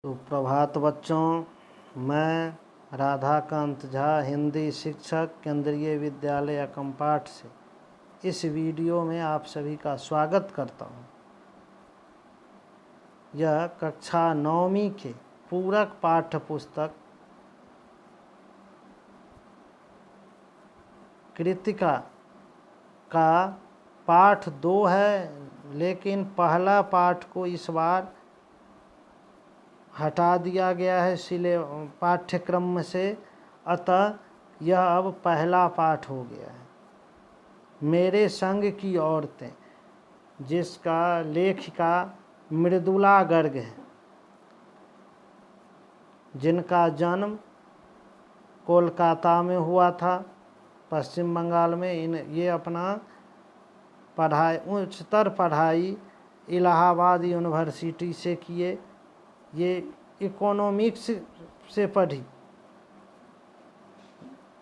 तो प्रभात बच्चों, मैं राधाकांत झा, हिंदी शिक्षक, केंद्रीय विद्यालय अकमपाठ से इस वीडियो में आप सभी का स्वागत करता हूं। यह कक्षा 9वीं के पूरक पाठ्य पुस्तक कृतिका का पाठ 2 है, लेकिन पहला पाठ को इस बार हटा दिया गया है पाठ्यक्रम में से, अतः यह अब पहला पाठ हो गया है। मेरे संग की औरतें, जिसका लेखिका मृदुला गर्ग है, जिनका जन्म कोलकाता में हुआ था, पश्चिम बंगाल में। ये अपना उच्चतर पढ़ाई इलाहाबाद यूनिवर्सिटी से किए। ये इकोनॉमिक्स से पढ़ी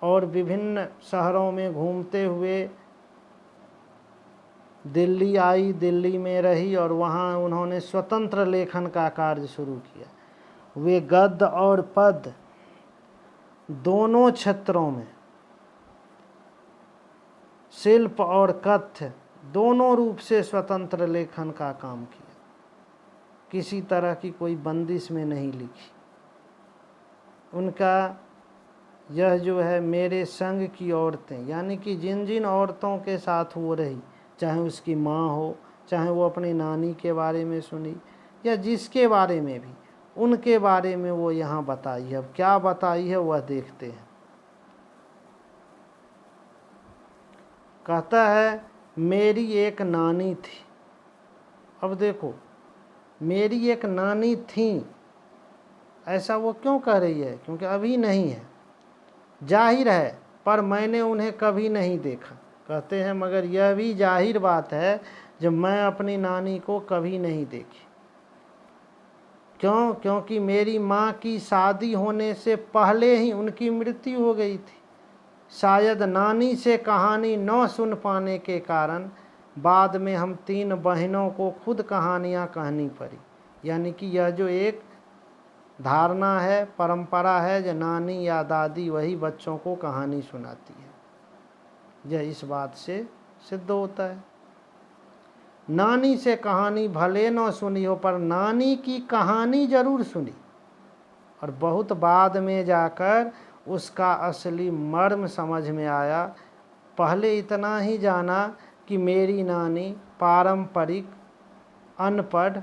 और विभिन्न शहरों में घूमते हुए दिल्ली आई, दिल्ली में रही और वहाँ उन्होंने स्वतंत्र लेखन का कार्य शुरू किया। वे गद्य और पद्य दोनों क्षेत्रों में, शिल्प और कथ्य दोनों रूप से स्वतंत्र लेखन का काम किया। किसी तरह की कोई बंदिश में नहीं लिखी। उनका यह जो है मेरे संग की औरतें, यानी कि जिन जिन औरतों के साथ वो रही, चाहे उसकी माँ हो, चाहे वो अपनी नानी के बारे में सुनी या जिसके बारे में भी, उनके बारे में वो यहाँ बताई है। अब क्या बताई है वह देखते हैं। कहता है, मेरी एक नानी थी। अब देखो, मेरी एक नानी थी, ऐसा वो क्यों कह रही है? क्योंकि अभी नहीं है, जाहिर है, पर मैंने उन्हें कभी नहीं देखा। कहते हैं मगर यह भी जाहिर बात है जब मैं अपनी नानी को कभी नहीं देखी। क्यों? क्योंकि मेरी माँ की शादी होने से पहले ही उनकी मृत्यु हो गई थी। शायद नानी से कहानी न सुन पाने के कारण बाद में हम 3 बहनों को खुद कहानियाँ कहनी पड़ी। यानी कि यह जो एक धारणा है, परंपरा है, जो नानी या दादी वही बच्चों को कहानी सुनाती है, यह इस बात से सिद्ध होता है। नानी से कहानी भले न सुनी हो, पर नानी की कहानी जरूर सुनी और बहुत बाद में जाकर उसका असली मर्म समझ में आया। पहले इतना ही जाना कि मेरी नानी पारंपरिक अनपढ़,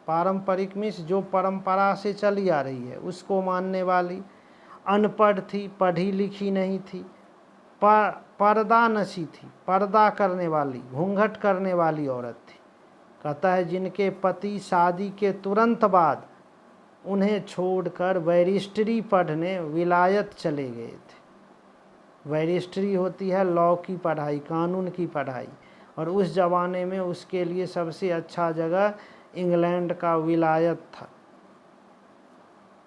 पारंपरिक मीन्स जो परंपरा से चली आ रही है उसको मानने वाली, अनपढ़ थी, पढ़ी लिखी नहीं थी, पर्दा नशी थी, पर्दा करने वाली, घूंघट करने वाली औरत थी। कहता है जिनके पति शादी के तुरंत बाद उन्हें छोड़कर बैरिस्ट्री पढ़ने विलायत चले गए थे। बैरिस्ट्री होती है लॉ की पढ़ाई, कानून की पढ़ाई, और उस ज़माने में उसके लिए सबसे अच्छा जगह इंग्लैंड का विलायत था,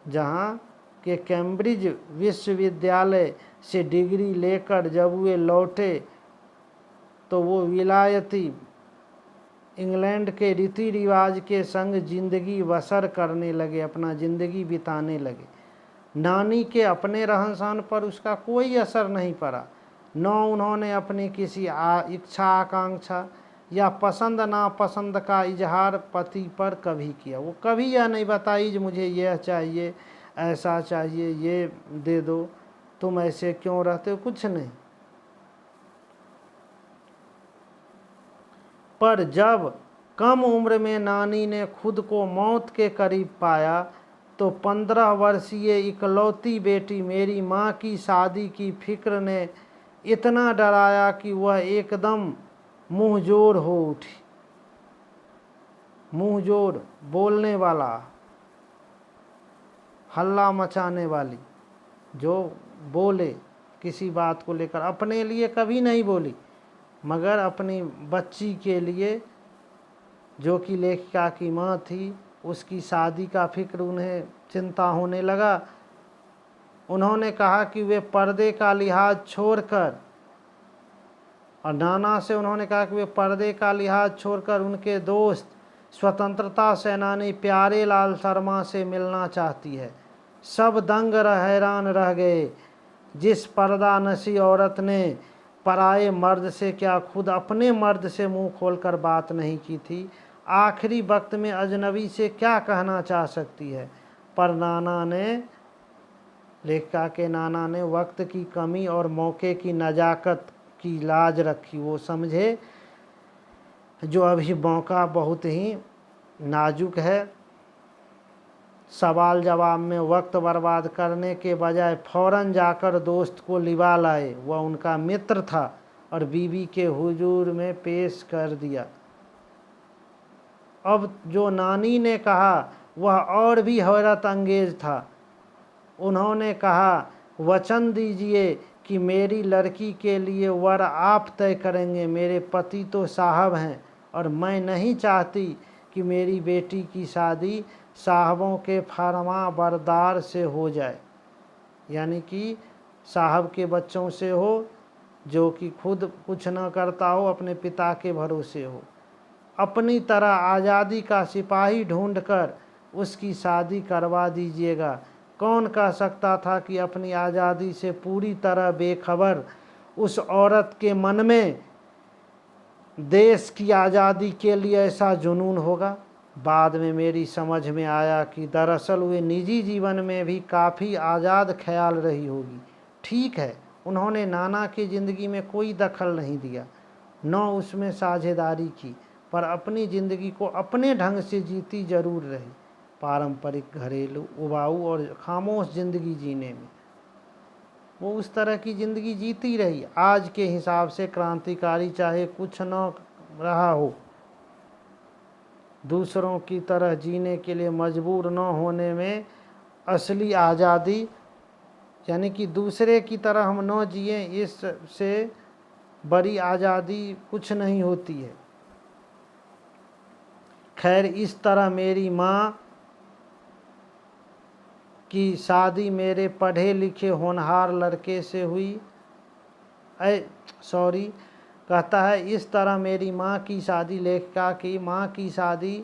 जहाँ के कैम्ब्रिज विश्वविद्यालय से डिग्री लेकर जब वे लौटे तो वो विलायती इंग्लैंड के रीति रिवाज के संग जिंदगी बसर करने लगे, अपना ज़िंदगी बिताने लगे। नानी के अपने रहन सहन पर उसका कोई असर नहीं पड़ा, न उन्होंने अपनी किसी इच्छा आकांक्षा या पसंद नापसंद का इजहार पति पर कभी किया। वो कभी यह नहीं बताई कि मुझे यह चाहिए, ऐसा चाहिए, ये दे दो, तुम ऐसे क्यों रहते हो, कुछ नहीं। पर जब कम उम्र में नानी ने खुद को मौत के करीब पाया तो 15 वर्षीय इकलौती बेटी मेरी माँ की शादी की फिक्र ने इतना डराया कि वह एकदम मुंहजोर हो उठी। मुंहजोर, बोलने वाला, हल्ला मचाने वाली, जो बोले किसी बात को लेकर। अपने लिए कभी नहीं बोली, मगर अपनी बच्ची के लिए, जो कि लेखिका की माँ थी, उसकी शादी का फिक्र उन्हें चिंता होने लगा। उन्होंने कहा कि वे पर्दे का लिहाज छोड़कर, और नाना से उन्होंने कहा कि वे पर्दे का लिहाज छोड़कर उनके दोस्त स्वतंत्रता सेनानी प्यारे लाल शर्मा से मिलना चाहती है। सब दंग हैरान रह गए। जिस पर्दा नशी औरत ने पराए मर्द से क्या खुद अपने मर्द से मुंह खोलकर बात नहीं की थी, आखिरी वक्त में अजनबी से क्या कहना चाह सकती है। पर नाना ने, लेखिका के नाना ने वक्त की कमी और मौके की नज़ाकत की लाज रखी। वो समझे जो अभी मौका बहुत ही नाजुक है। सवाल जवाब में वक्त बर्बाद करने के बजाय फौरन जाकर दोस्त को लिवा लाए। वह उनका मित्र था और बीवी के हुजूर में पेश कर दिया। अब जो नानी ने कहा वह और भी हैरत अंगेज था। उन्होंने कहा, वचन दीजिए कि मेरी लड़की के लिए वर आप तय करेंगे। मेरे पति तो साहब हैं और मैं नहीं चाहती कि मेरी बेटी की शादी साहबों के फरमा बरदार से हो जाए, यानी कि साहब के बच्चों से हो जो कि खुद कुछ न करता हो, अपने पिता के भरोसे हो। अपनी तरह आज़ादी का सिपाही ढूंढकर उसकी शादी करवा दीजिएगा। कौन कह सकता था कि अपनी आज़ादी से पूरी तरह बेखबर उस औरत के मन में देश की आज़ादी के लिए ऐसा जुनून होगा। बाद में मेरी समझ में आया कि दरअसल वे निजी जीवन में भी काफ़ी आज़ाद ख्याल रही होगी। ठीक है, उन्होंने नाना की ज़िंदगी में कोई दखल नहीं दिया, न उसमें साझेदारी की, पर अपनी ज़िंदगी को अपने ढंग से जीती जरूर रही। पारंपरिक, घरेलू, उबाऊ और खामोश ज़िंदगी जीने में वो उस तरह की ज़िंदगी जीती रही। आज के हिसाब से क्रांतिकारी चाहे कुछ न रहा हो, दूसरों की तरह जीने के लिए मजबूर न होने में असली आज़ादी, यानी कि दूसरे की तरह हम न जिए, इससे बड़ी आज़ादी कुछ नहीं होती है। खैर, इस तरह मेरी माँ की शादी मेरे पढ़े लिखे होनहार लड़के से हुई। कहता है, इस तरह मेरी माँ की शादी, लेखिका की माँ की शादी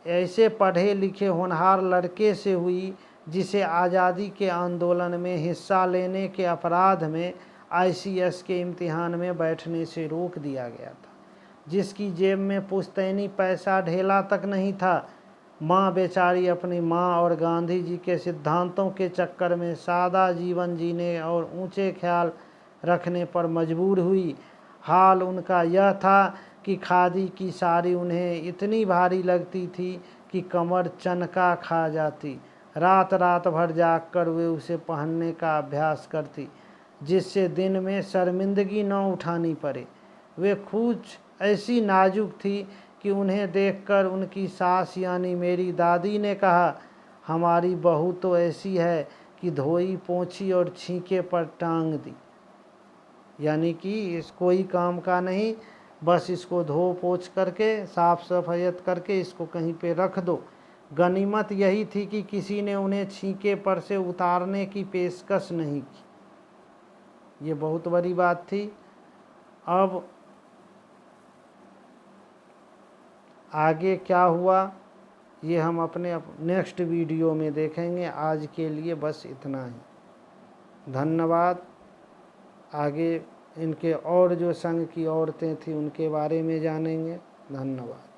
ऐसे पढ़े लिखे होनहार लड़के से हुई जिसे आज़ादी के आंदोलन में हिस्सा लेने के अपराध में ICS के इम्तिहान में बैठने से रोक दिया गया था, जिसकी जेब में पुश्तैनी पैसा ढेला तक नहीं था। माँ बेचारी अपनी माँ और गांधी जी के सिद्धांतों के चक्कर में सादा जीवन जीने और ऊंचे ख्याल रखने पर मजबूर हुई। हाल उनका यह था कि खादी की साड़ी उन्हें इतनी भारी लगती थी कि कमर चनका खा जाती। रात रात भर जागकर वे उसे पहनने का अभ्यास करती, जिससे दिन में शर्मिंदगी न उठानी पड़े। वे कुछ ऐसी नाजुक थी कि उन्हें देखकर उनकी सास यानी मेरी दादी ने कहा, हमारी बहू तो ऐसी है कि धोई पोंछी और छींके पर टांग दी, यानी कि इस कोई काम का नहीं, बस इसको धो पोंछ करके साफ सफायत करके इसको कहीं पे रख दो। गनीमत यही थी कि किसी ने उन्हें छींके पर से उतारने की पेशकश नहीं की। ये बहुत बड़ी बात थी। अब आगे क्या हुआ ये हम अपने नेक्स्ट वीडियो में देखेंगे। आज के लिए बस इतना ही। धन्यवाद। आगे इनके और जो संघ की औरतें थी उनके बारे में जानेंगे। धन्यवाद।